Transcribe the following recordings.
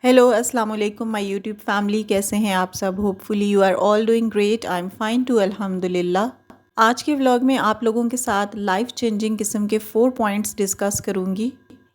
Hello अस्सलाम वालेकुम my YouTube family, कैसे हैं आप सब। Hopefully you are all doing great. I am fine too अल्हम्दुलिल्लाह। आज के व्लॉग में आप लोगों के साथ लाइफ चेंजिंग किस्म के 4 पॉइंट्स डिस्कस करूंगी।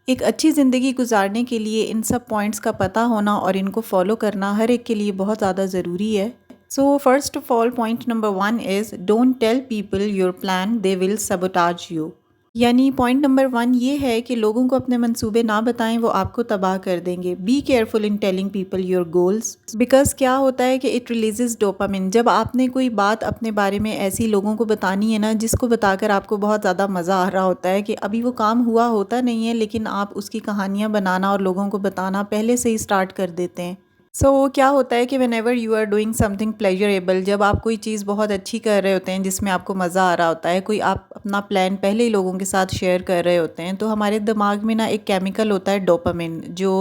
एक अच्छी ज़िंदगी गुजारने के लिए इन सब पॉइंट्स का पता होना और इनको फॉलो करना हर एक के लिए बहुत ज़्यादा ज़रूरी है। So first of all, point number 1 is don't tell people your plan, they will sabotage you. यानी पॉइंट नंबर 1 ये है कि लोगों को अपने मंसूबे ना बताएं, वो आपको तबाह कर देंगे। Be careful in telling people your goals, because क्या होता है कि इट रिलीजेस डोपामिन। जब आपने कोई बात अपने बारे में ऐसी लोगों को बतानी है ना, जिसको बताकर आपको बहुत ज़्यादा मज़ा आ रहा होता है कि अभी वो काम हुआ होता नहीं है, लेकिन आप उसकी कहानियाँ बनाना और लोगों को बताना पहले से ही स्टार्ट कर देते हैं। क्या होता है कि whenever you are doing something pleasurable, जब आप कोई चीज़ बहुत अच्छी कर रहे होते हैं जिसमें आपको मज़ा आ रहा होता है, कोई आप अपना प्लान पहले ही लोगों के साथ शेयर कर रहे होते हैं, तो हमारे दिमाग में ना एक केमिकल होता है डोपामिन, जो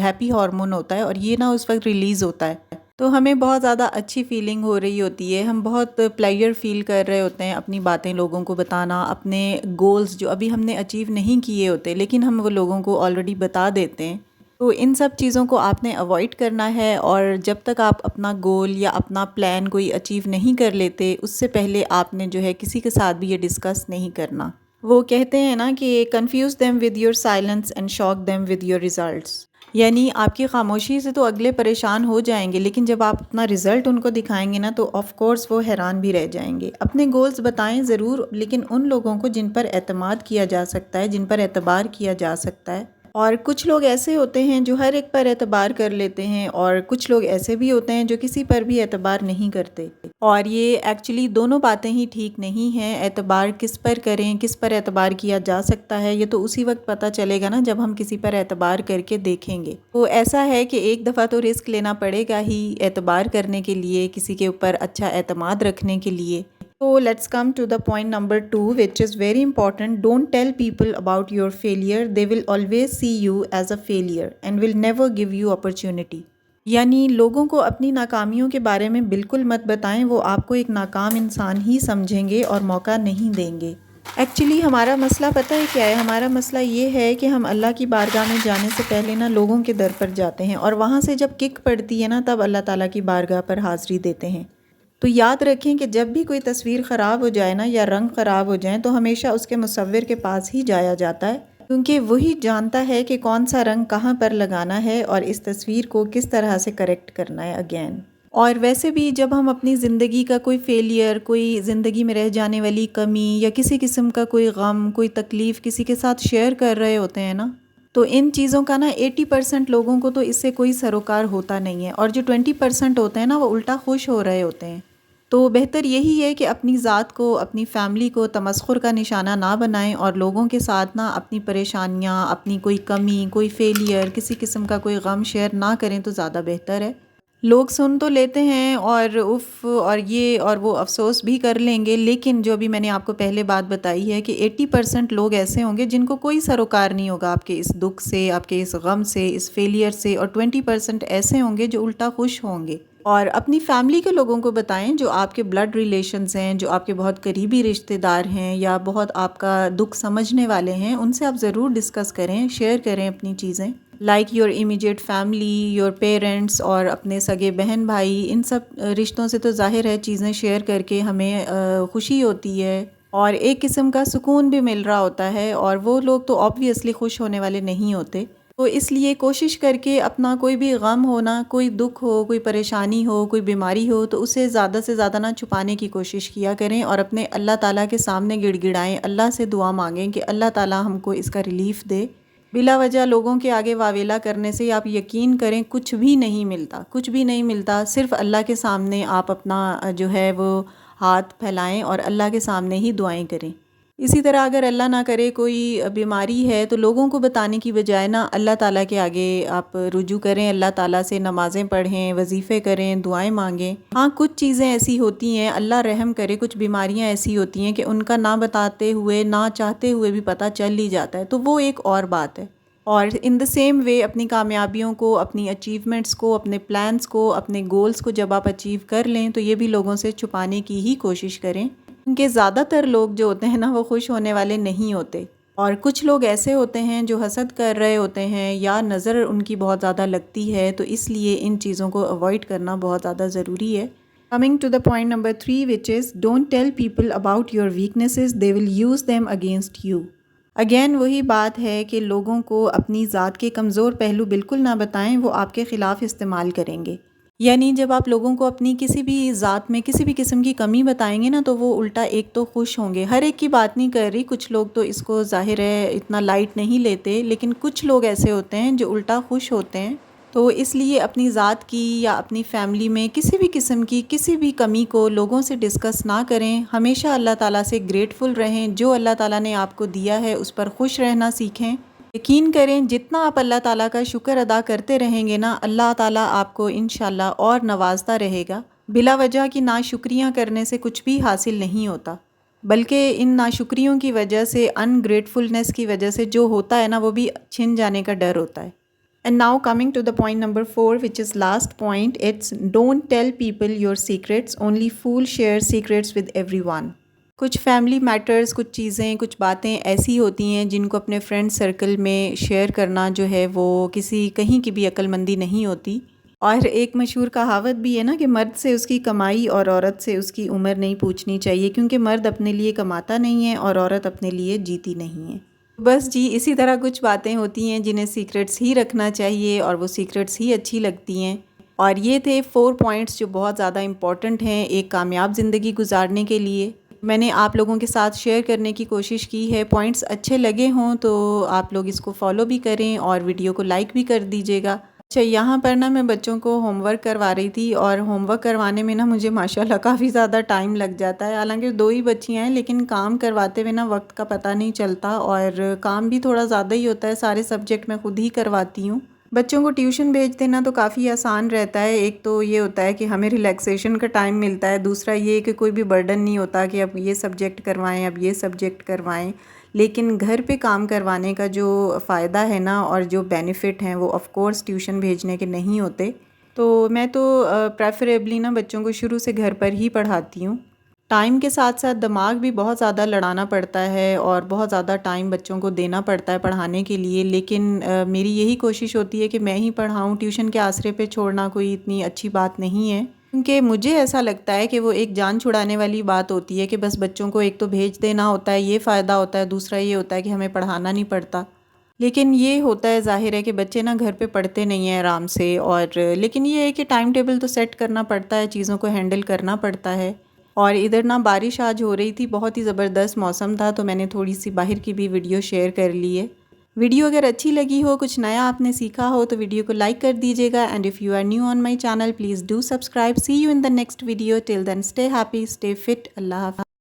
हैप्पी हार्मोन होता है, और ये ना उस वक्त रिलीज़ होता है। तो हमें बहुत ज़्यादा अच्छी फीलिंग हो रही होती है, हम बहुत प्लेजर फील कर रहे होते हैं अपनी बातें लोगों को बताना, अपने गोल्स जो अभी हमने अचीव नहीं किए होते लेकिन हम वो लोगों को ऑलरेडी बता देते हैं। तो इन सब चीज़ों को आपने अवॉइड करना है, और जब तक आप अपना गोल या अपना प्लान कोई अचीव नहीं कर लेते, उससे पहले आपने जो है किसी के साथ भी ये डिस्कस नहीं करना। वो कहते हैं ना कि confuse them with your silence and shock them with your results. यानी आपकी खामोशी से तो अगले परेशान हो जाएंगे, लेकिन जब आप अपना रिज़ल्ट उनको दिखाएंगे ना, तो ऑफ कोर्स वो हैरान भी रह जाएंगे। अपने गोल्स बताएं ज़रूर, लेकिन उन लोगों को जिन पर एतमाद किया जा सकता है, जिन पर एतबार किया जा सकता है। और कुछ लोग ऐसे होते हैं जो हर एक पर एतबार कर लेते हैं, और कुछ लोग ऐसे भी होते हैं जो किसी पर भी एतबार नहीं करते। और ये एक्चुअली दोनों बातें ही ठीक नहीं हैं। एतबार किस पर करें, किस पर एतबार किया जा सकता है, ये तो उसी वक्त पता चलेगा ना जब हम किसी पर एतबार करके देखेंगे। तो ऐसा है कि एक दफ़ा तो रिस्क लेना पड़ेगा ही एतबार करने के लिए, किसी के ऊपर अच्छा एतमाद रखने के लिए। So let's come to the point number 2, which is very important. Don't tell people about your failure. They will always see you as a failure and will never give you opportunity. यानी लोगों को अपनी नाकामियों के बारे में बिल्कुल मत बताएं, वो आपको एक नाकाम इंसान ही समझेंगे और मौका नहीं देंगे। एक्चुअली हमारा मसला पता है क्या है? हमारा मसला ये है कि हम अल्लाह की बारगाह में जाने से पहले ना लोगों के दर पर जाते हैं, और वहाँ से जब किक पड़ती है ना, तब अल्लाह ताला की बारगाह पर हाज़िरी देते हैं। तो याद रखें कि जब भी कोई तस्वीर ख़राब हो जाए ना, या रंग ख़राब हो जाए, तो हमेशा उसके मुसव्विर के पास ही जाया जाता है, क्योंकि वही जानता है कि कौन सा रंग कहाँ पर लगाना है और इस तस्वीर को किस तरह से करेक्ट करना है अगेन। और वैसे भी जब हम अपनी ज़िंदगी का कोई फेलियर, कोई ज़िंदगी में रह जाने वाली कमी, या किसी किस्म का कोई गम, कोई तकलीफ़ किसी के साथ शेयर कर रहे होते हैं ना, तो इन चीज़ों का ना 80% लोगों को तो इससे कोई सरोकार होता नहीं है, और जो 20% होते हैं ना, वो उल्टा खुश हो रहे होते हैं। तो बेहतर यही है कि अपनी ज़ात को, अपनी फ़ैमिली को तमस्खुर का निशाना ना बनाएं, और लोगों के साथ ना अपनी परेशानियां, अपनी कोई कमी, कोई फेलियर, किसी किस्म का कोई गम शेयर ना करें तो ज़्यादा बेहतर है। लोग सुन तो लेते हैं और उफ़ और ये और वो अफसोस भी कर लेंगे, लेकिन जो अभी मैंने आपको पहले बात बताई है कि 80% लोग ऐसे होंगे जिनको कोई सरोकार नहीं होगा आपके इस दुख से, आपके इस गम से, इस फेलियर से, और 20% ऐसे होंगे जो उल्टा खुश होंगे। और अपनी फैमिली के लोगों को बताएं, जो आपके ब्लड रिलेशंस हैं, जो आपके बहुत करीबी रिश्तेदार हैं, या बहुत आपका दुख समझने वाले हैं, उनसे आप ज़रूर डिस्कस करें, शेयर करें अपनी चीज़ें। Like your immediate family, your parents, और अपने सगे बहन भाई, इन सब रिश्तों से तो ज़ाहिर है चीज़ें शेयर करके हमें खुशी होती है, और एक किस्म का सुकून भी मिल रहा होता है, और वो लोग तो ऑब्वियसली खुश होने वाले नहीं होते। तो इसलिए कोशिश करके अपना कोई भी गम हो ना, कोई दुख हो, कोई परेशानी हो, कोई बीमारी हो, तो उसे ज़्यादा से ज़्यादा ना छुपाने की कोशिश किया करें, और अपने अल्लाह ताला के सामने गिड़गिड़ाएं, अल्लाह से दुआ मांगें कि अल्लाह ताला हमको इसका रिलीफ़ दे। बिला वजह लोगों के आगे वावेला करने से आप यकीन करें कुछ भी नहीं मिलता, कुछ भी नहीं मिलता। सिर्फ़ अल्लाह के सामने आप अपना जो है वो हाथ फैलाएं और अल्लाह के सामने ही दुआएं करें। इसी तरह अगर अल्लाह ना करे कोई बीमारी है, तो लोगों को बताने की बजाय ना अल्लाह ताला के आगे आप रुजू करें, अल्लाह ताला से नमाज़ें पढ़ें, वजीफ़े करें, दुआएं मांगें। हाँ, कुछ चीज़ें ऐसी होती हैं, अल्लाह रहम करे, कुछ बीमारियां ऐसी होती हैं कि उनका ना बताते हुए, ना चाहते हुए भी पता चल ही जाता है, तो वो एक और बात है। और इन द सेम वे अपनी कामयाबियों को, अपनी अचीवमेंट्स को, अपने प्लान्स को, अपने गोल्स को जब आप अचीव कर लें, तो ये भी लोगों से छुपाने की ही कोशिश करें, क्योंकि ज़्यादातर लोग जो होते हैं ना, वो खुश होने वाले नहीं होते। اور کچھ لوگ ایسے ہوتے ہیں جو حسد کر رہے ہوتے ہیں یا نظر ان کی بہت زیادہ لگتی ہے، تو اس لیے ان چیزوں کو اوائڈ کرنا بہت زیادہ ضروری ہے۔ Coming to the point number 3, which is don't tell people about your weaknesses, they will use them against you. Again وہی بات ہے کہ لوگوں کو اپنی ذات کے کمزور پہلو بالکل نہ بتائیں، وہ آپ کے خلاف استعمال کریں گے۔ یعنی جب آپ لوگوں کو اپنی کسی بھی ذات میں کسی بھی قسم کی کمی بتائیں گے نا، تو وہ الٹا ایک تو خوش ہوں گے۔ ہر ایک کی بات نہیں کر رہی، کچھ لوگ تو اس کو ظاہر ہے اتنا لائٹ نہیں لیتے، لیکن کچھ لوگ ایسے ہوتے ہیں جو الٹا خوش ہوتے ہیں۔ تو اس لیے اپنی ذات کی یا اپنی فیملی میں کسی بھی قسم کی کسی بھی کمی کو لوگوں سے ڈسکس نہ کریں۔ ہمیشہ اللہ تعالیٰ سے گریٹفل رہیں، جو اللہ تعالیٰ نے آپ کو دیا ہے اس پر خوش رہنا سیکھیں۔ یقین کریں جتنا آپ اللہ تعالیٰ کا شکر ادا کرتے رہیں گے نا، اللہ تعالیٰ آپ کو انشاءاللہ اور نوازتا رہے گا۔ بلا وجہ کی ناشکریاں کرنے سے کچھ بھی حاصل نہیں ہوتا، بلکہ ان ناشکریوں کی وجہ سے، ان گریٹفلنس کی وجہ سے جو ہوتا ہے نا، وہ بھی چھن جانے کا ڈر ہوتا ہے۔ And now coming to the point number 4, which is last point, it's don't tell people your secrets, only fool share secrets with everyone. کچھ فیملی میٹرز، کچھ چیزیں، کچھ باتیں ایسی ہوتی ہیں جن کو اپنے فرینڈ سرکل میں شیئر کرنا جو ہے وہ کسی کہیں کی بھی عقل مندی نہیں ہوتی۔ اور ایک مشہور کہاوت بھی ہے نا کہ مرد سے اس کی کمائی اور عورت سے اس کی عمر نہیں پوچھنی چاہیے، کیونکہ مرد اپنے لیے کماتا نہیں ہے اور عورت اپنے لیے جیتی نہیں ہے۔ بس جی، اسی طرح کچھ باتیں ہوتی ہیں جنہیں سیکرٹس ہی رکھنا چاہیے اور وہ سیکرٹس ہی اچھی لگتی ہیں۔ اور یہ تھے 4 پوائنٹس جو بہت زیادہ امپورٹنٹ ہیں ایک کامیاب زندگی گزارنے کے لیے۔ میں نے آپ لوگوں کے ساتھ شیئر کرنے کی کوشش کی ہے۔ پوائنٹس اچھے لگے ہوں تو آپ لوگ اس کو فالو بھی کریں اور ویڈیو کو لائک بھی کر دیجیے گا۔ اچھا، یہاں پر نا میں بچوں کو ہوم ورک کروا رہی تھی، اور ہوم ورک کروانے میں نا مجھے ماشاءاللہ کافی زیادہ ٹائم لگ جاتا ہے۔ حالانکہ 2 ہی بچیاں ہیں، لیکن کام کرواتے ہوئے نا وقت کا پتہ نہیں چلتا، اور کام بھی تھوڑا زیادہ ہی ہوتا ہے۔ سارے سبجیکٹ میں خود ہی کرواتی ہوں۔ بچوں کو ٹیوشن بھیج دینا تو کافی آسان رہتا ہے۔ ایک تو یہ ہوتا ہے کہ ہمیں ریلیکسیشن کا ٹائم ملتا ہے، دوسرا یہ کہ کوئی بھی برڈن نہیں ہوتا کہ اب یہ سبجیکٹ کروائیں، اب یہ سبجیکٹ کروائیں۔ لیکن گھر پہ کام کروانے کا جو فائدہ ہے نا اور جو بینیفٹ ہیں وہ آف کورس ٹیوشن بھیجنے کے نہیں ہوتے۔ تو میں تو پریفریبلی نا بچوں کو شروع سے گھر پر ہی پڑھاتی ہوں۔ ٹائم کے ساتھ ساتھ دماغ بھی بہت زیادہ لڑانا پڑتا ہے اور بہت زیادہ ٹائم بچوں کو دینا پڑتا ہے پڑھانے کے لیے، لیکن میری یہی کوشش ہوتی ہے کہ میں ہی پڑھاؤں۔ ٹیوشن کے آسرے پہ چھوڑنا کوئی اتنی اچھی بات نہیں ہے، کیونکہ مجھے ایسا لگتا ہے کہ وہ ایک جان چھڑانے والی بات ہوتی ہے کہ بس بچوں کو ایک تو بھیج دینا ہوتا ہے، یہ فائدہ ہوتا ہے، دوسرا یہ ہوتا ہے کہ ہمیں پڑھانا نہیں پڑتا۔ لیکن یہ ہوتا ہے ظاہر ہے کہ بچے نا گھر پہ پڑھتے نہیں ہیں آرام سے، اور لیکن یہ ہے کہ ٹائم ٹیبل تو سیٹ کرنا پڑتا ہے، چیزوں کو ہینڈل کرنا پڑتا ہے۔ اور ادھر نا بارش آج ہو رہی تھی، بہت ہی زبردست موسم تھا، تو میں نے تھوڑی سی باہر کی بھی ویڈیو شیئر کر لی ہے۔ ویڈیو اگر اچھی لگی ہو، کچھ نیا آپ نے سیکھا ہو تو ویڈیو کو لائک کر دیجیے گا، and if you are new on my channel please do subscribe. See you in the next video, till then stay happy, stay fit, اللہ حافظ۔